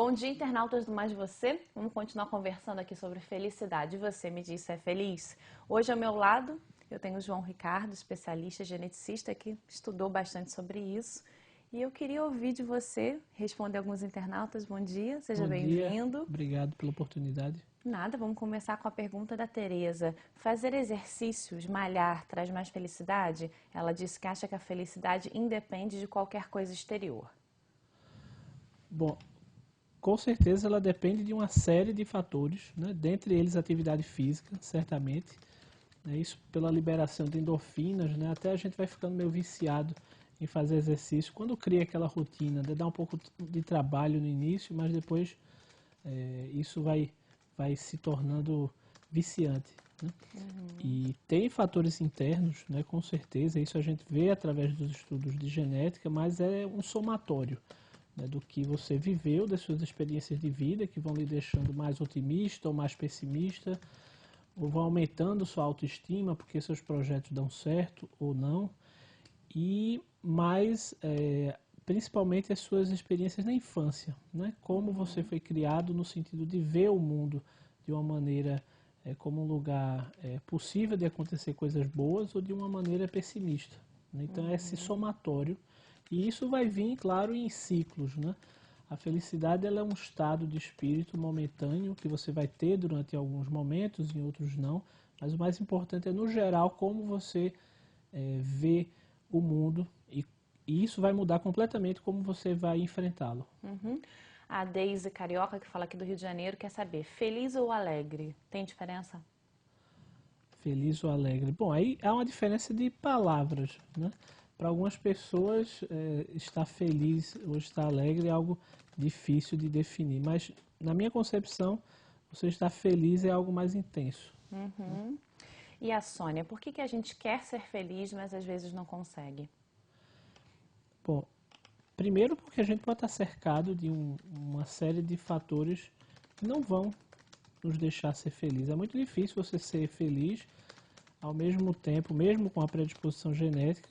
Bom dia, internautas do Mais Você. Vamos continuar conversando aqui sobre felicidade. Você me disse, é feliz? Hoje ao meu lado eu tenho o João Ricardo, especialista geneticista, que estudou bastante sobre isso. E eu queria ouvir de você, responder alguns internautas. Bom dia, seja Bom dia, bem-vindo. obrigado pela oportunidade. Nada, vamos começar com a pergunta da Tereza. Fazer exercícios, malhar, traz mais felicidade? Ela disse que acha que a felicidade independe de qualquer coisa exterior. Bom, com certeza ela depende de uma série de fatores, né? Dentre eles a atividade física, certamente. Isso pela liberação de endorfinas, né? Até a gente vai ficando meio viciado em fazer exercício. Quando cria aquela rotina, dá um pouco de trabalho no início, mas depois isso vai se tornando viciante, né? E tem fatores internos, né, com certeza, isso a gente vê através dos estudos de genética, mas é um somatório, né, do que você viveu, das suas experiências de vida, que vão lhe deixando mais otimista ou mais pessimista, ou vão aumentando sua autoestima porque seus projetos dão certo ou não, e mais principalmente as suas experiências na infância, né? Como você foi criado no sentido de ver o mundo de uma maneira como um lugar possível de acontecer coisas boas ou de uma maneira pessimista, né? Então é esse somatório, e isso vai vir, claro, em ciclos, né? A felicidade ela é um estado de espírito momentâneo que você vai ter durante alguns momentos, em outros não, mas o mais importante é, no geral, como você vê o mundo, e isso vai mudar completamente como você vai enfrentá-lo. A Deise Carioca, que fala aqui do Rio de Janeiro, quer saber, feliz ou alegre? Tem diferença? Feliz ou alegre? Bom, aí há uma diferença de palavras, né? Para algumas pessoas, estar feliz ou estar alegre é algo difícil de definir, mas na minha concepção, você estar feliz é algo mais intenso. E a Sônia, por que a gente quer ser feliz, mas às vezes não consegue? Bom, primeiro porque a gente pode estar cercado de uma série de fatores que não vão nos deixar ser felizes. É muito difícil você ser feliz ao mesmo tempo, mesmo com a predisposição genética,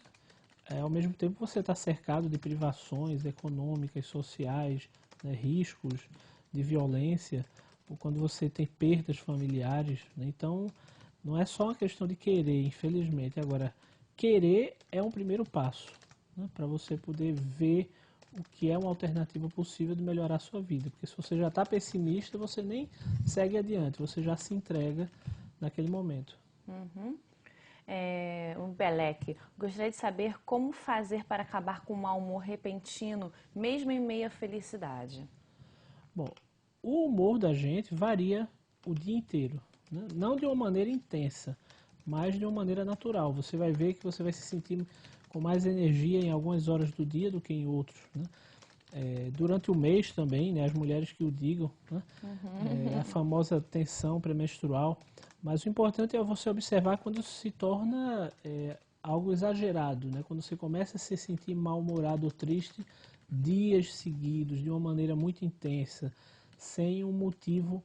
ao mesmo tempo você está cercado de privações econômicas, sociais, né, riscos de violência, ou quando você tem perdas familiares, né? Então, não é só uma questão de querer, infelizmente. Agora, querer é um primeiro passo, né, para você poder ver o que é uma alternativa possível de melhorar a sua vida. Porque se você já está pessimista, você nem segue adiante, você já se entrega naquele momento. O Beleque, gostaria de saber como fazer para acabar com o mau humor repentino, mesmo em meio à felicidade. Bom, o humor da gente varia o dia inteiro, né? Não de uma maneira intensa, mas de uma maneira natural. Você vai ver que você vai se sentir com mais energia em algumas horas do dia do que em outros, né? Durante o mês também, né, as mulheres que o digam, né, a famosa tensão pré-menstrual, mas o importante é você observar quando se torna algo exagerado, né, quando você começa a se sentir mal-humorado ou triste dias seguidos, de uma maneira muito intensa, sem um motivo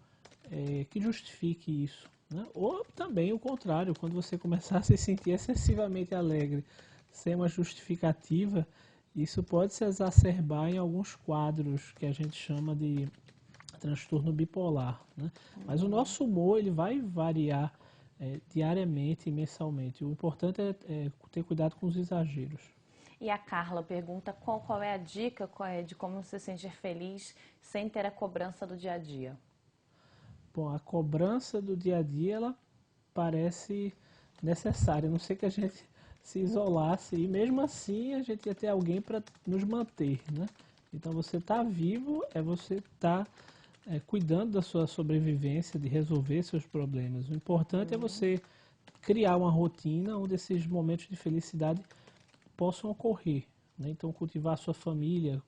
que justifique isso, né? Ou também o contrário, quando você começar a se sentir excessivamente alegre, sem uma justificativa, isso pode se exacerbar em alguns quadros que a gente chama de transtorno bipolar, né? Mas o nosso humor ele vai variar diariamente e mensalmente. O importante é ter cuidado com os exageros. E a Carla pergunta qual é a dica de como se sentir feliz sem ter a cobrança do dia a dia. Bom, a cobrança do dia a dia ela parece necessária, a não ser que a gente se isolasse e mesmo assim a gente ia ter alguém para nos manter, né? Então você está vivo, você está cuidando da sua sobrevivência, de resolver seus problemas. O importante é você criar uma rotina onde esses momentos de felicidade possam ocorrer, né? Então cultivar a sua família,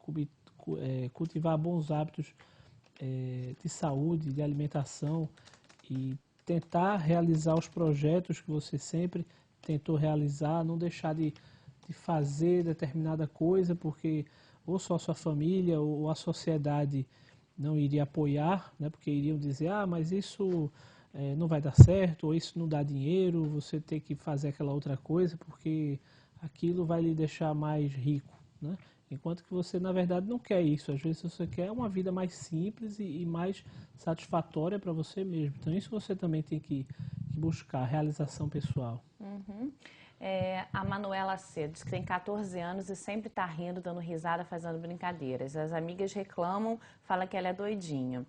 cultivar bons hábitos de saúde, de alimentação, e tentar realizar os projetos que você sempre tentou realizar, não deixar de fazer determinada coisa porque ou só a sua família ou a sociedade não iria apoiar, né, porque iriam dizer, mas isso não vai dar certo, ou isso não dá dinheiro, você tem que fazer aquela outra coisa porque aquilo vai lhe deixar mais rico, né? enquanto que você, na verdade, não quer isso. Às vezes você quer uma vida mais simples e mais satisfatória para você mesmo. Então, isso você também tem que buscar, realização pessoal. Uhum. A Manuela C. diz que tem 14 anos e sempre está rindo, dando risada, fazendo brincadeiras. As amigas reclamam, fala que ela é doidinha.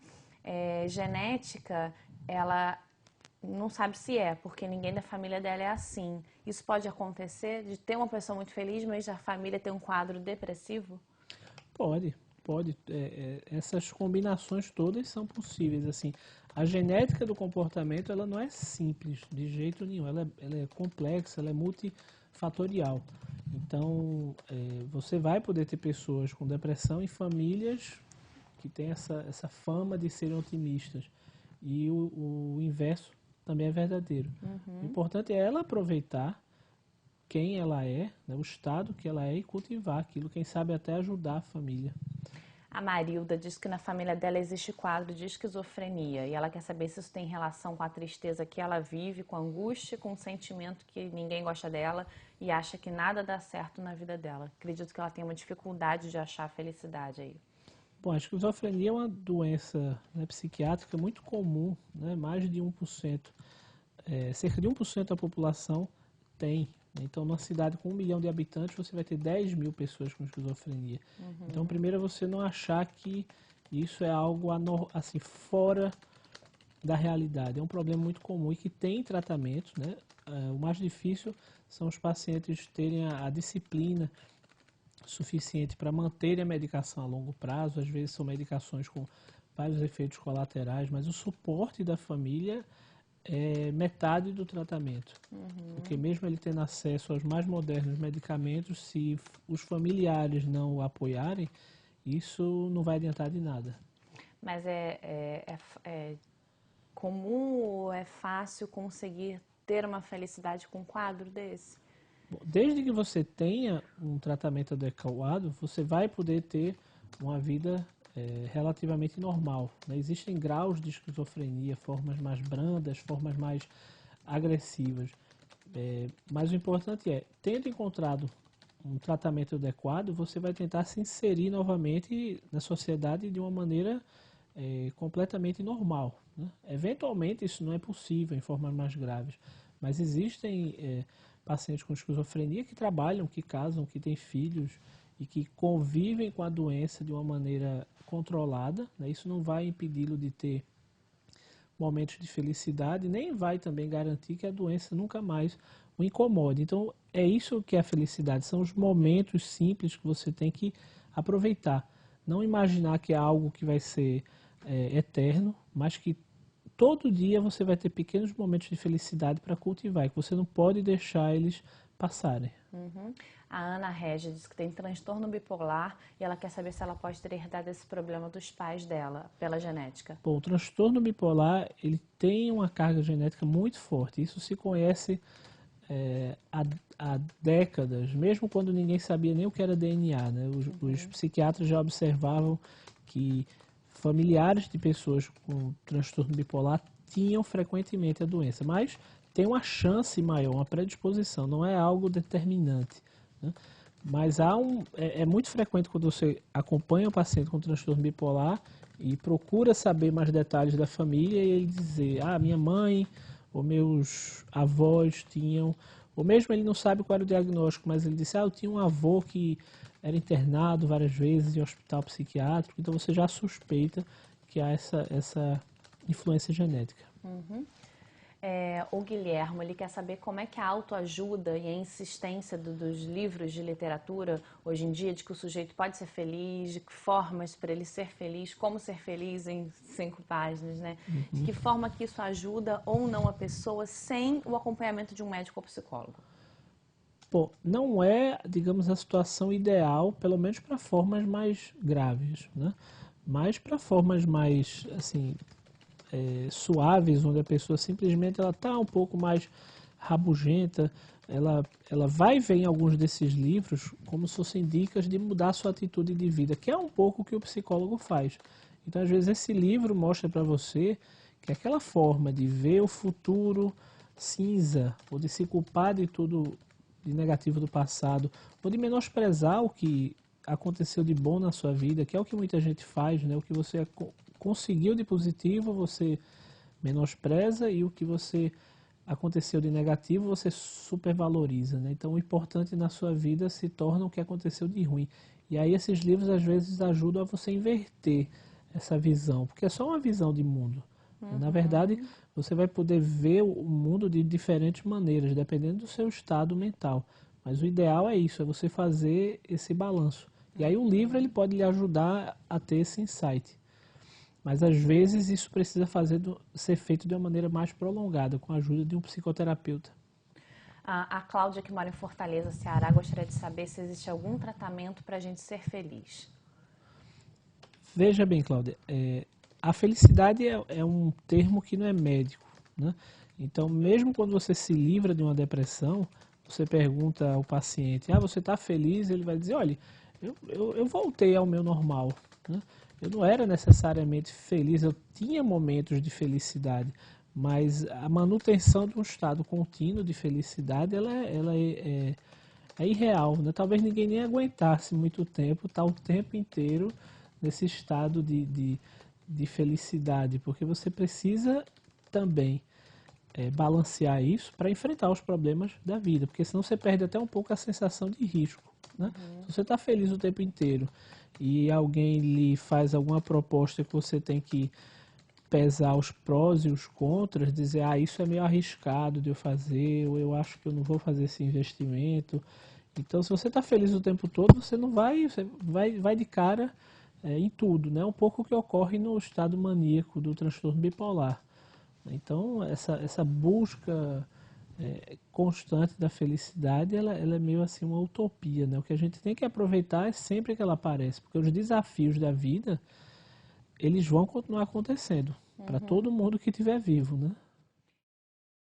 Genética, ela não sabe se é, porque ninguém da família dela é assim. Isso pode acontecer de ter uma pessoa muito feliz, mas a família ter um quadro depressivo? Pode, pode. Essas combinações todas são possíveis. Assim, a genética do comportamento ela não é simples de jeito nenhum. Ela é complexa, ela é multifatorial. Então, você vai poder ter pessoas com depressão em famílias que têm essa fama de serem otimistas. E o inverso também é verdadeiro. O importante é ela aproveitar quem ela é, né, o estado que ela é e cultivar aquilo, quem sabe até ajudar a família. A Marilda diz que na família dela existe quadro de esquizofrenia e ela quer saber se isso tem relação com a tristeza que ela vive, com a angústia, com o sentimento que ninguém gosta dela e acha que nada dá certo na vida dela. Acredito que ela tem uma dificuldade de achar a felicidade aí. Bom, a esquizofrenia é uma doença, né, psiquiátrica muito comum, né, mais de 1%. Cerca de 1% da população tem. Então, numa cidade com 1 milhão de habitantes, você vai ter 10 mil pessoas com esquizofrenia. Então, primeiro é você não achar que isso é algo assim, fora da realidade. É um problema muito comum e que tem tratamento, né? O mais difícil são os pacientes terem a disciplina suficiente para manterem a medicação a longo prazo. Às vezes são medicações com vários efeitos colaterais, mas o suporte da família é metade do tratamento. Porque mesmo ele tendo acesso aos mais modernos medicamentos, se os familiares não o apoiarem, isso não vai adiantar de nada. Mas é comum ou é fácil conseguir ter uma felicidade com um quadro desse? Bom, desde que você tenha um tratamento adequado, você vai poder ter uma vida relativamente normal, né? Existem graus de esquizofrenia, formas mais brandas, formas mais agressivas. Mas o importante é, tendo encontrado um tratamento adequado, você vai tentar se inserir novamente na sociedade de uma maneira completamente normal, né? Eventualmente isso não é possível em formas mais graves, mas existem pacientes com esquizofrenia que trabalham, que casam, que têm filhos e que convivem com a doença de uma maneira controlada, né? Isso não vai impedi-lo de ter momentos de felicidade, nem vai também garantir que a doença nunca mais o incomode. Então, é isso que é a felicidade, são os momentos simples que você tem que aproveitar. Não imaginar que é algo que vai ser eterno, mas que todo dia você vai ter pequenos momentos de felicidade para cultivar, que você não pode deixar eles passarem. A Ana Regia diz que tem transtorno bipolar e ela quer saber se ela pode ter herdado esse problema dos pais dela, pela genética. Bom, o transtorno bipolar ele tem uma carga genética muito forte. Isso se conhece há décadas, mesmo quando ninguém sabia nem o que era DNA, né? Os psiquiatras já observavam que familiares de pessoas com transtorno bipolar tinham frequentemente a doença, mas tem uma chance maior, uma predisposição, não é algo determinante, né? Mas é muito frequente quando você acompanha o paciente com transtorno bipolar e procura saber mais detalhes da família e ele dizer, minha mãe ou meus avós tinham, ou mesmo ele não sabe qual era o diagnóstico, mas ele disse, eu tinha um avô que era internado várias vezes em hospital psiquiátrico, então você já suspeita que há essa influência genética. O Guilherme, ele quer saber como é que a autoajuda e a insistência dos livros de literatura, hoje em dia, de que o sujeito pode ser feliz, de que formas para ele ser feliz, como ser feliz em 5 páginas, né? De que forma que isso ajuda ou não a pessoa sem o acompanhamento de um médico ou psicólogo? Bom, não é, digamos, a situação ideal, pelo menos para formas mais graves, né? Mas para formas mais, assim, suaves, onde a pessoa simplesmente ela está um pouco mais rabugenta, ela vai ver em alguns desses livros como se fossem dicas de mudar a sua atitude de vida, que é um pouco o que o psicólogo faz. Então, às vezes, esse livro mostra para você que aquela forma de ver o futuro cinza, ou de se culpar de tudo de negativo do passado, ou de menosprezar o que aconteceu de bom na sua vida, que é o que muita gente faz, né? O que você conseguiu de positivo, você menospreza, e o que você aconteceu de negativo, você supervaloriza, né? Então, o importante na sua vida se torna o que aconteceu de ruim. E aí esses livros às vezes ajudam a você inverter essa visão, porque é só uma visão de mundo. Na verdade, você vai poder ver o mundo de diferentes maneiras, dependendo do seu estado mental. Mas o ideal é isso, é você fazer esse balanço. E aí o livro ele pode lhe ajudar a ter esse insight. Mas às vezes isso precisa ser feito de uma maneira mais prolongada, com a ajuda de um psicoterapeuta. A Cláudia, que mora em Fortaleza, Ceará, gostaria de saber se existe algum tratamento para a gente ser feliz. Veja bem, Cláudia, a felicidade é um termo que não é médico, né? Então, mesmo quando você se livra de uma depressão, você pergunta ao paciente, você está feliz? Ele vai dizer, olha, eu voltei ao meu normal, né? Eu não era necessariamente feliz, eu tinha momentos de felicidade, mas a manutenção de um estado contínuo de felicidade, ela é irreal, né? Talvez ninguém nem aguentasse muito tempo, estar o tempo inteiro nesse estado de felicidade, porque você precisa também balancear isso para enfrentar os problemas da vida, porque senão você perde até um pouco a sensação de risco, né? Se você está feliz o tempo inteiro e alguém lhe faz alguma proposta que você tem que pesar os prós e os contras, dizer, isso é meio arriscado de eu fazer, ou eu acho que eu não vou fazer esse investimento. Então, se você está feliz o tempo todo, você não vai, você vai de cara em tudo, né? Um pouco o que ocorre no estado maníaco do transtorno bipolar. Então, essa busca constante da felicidade, ela é meio assim uma utopia, né? O que a gente tem que aproveitar é sempre que ela aparece, porque os desafios da vida, eles vão continuar acontecendo para todo mundo que estiver vivo, né?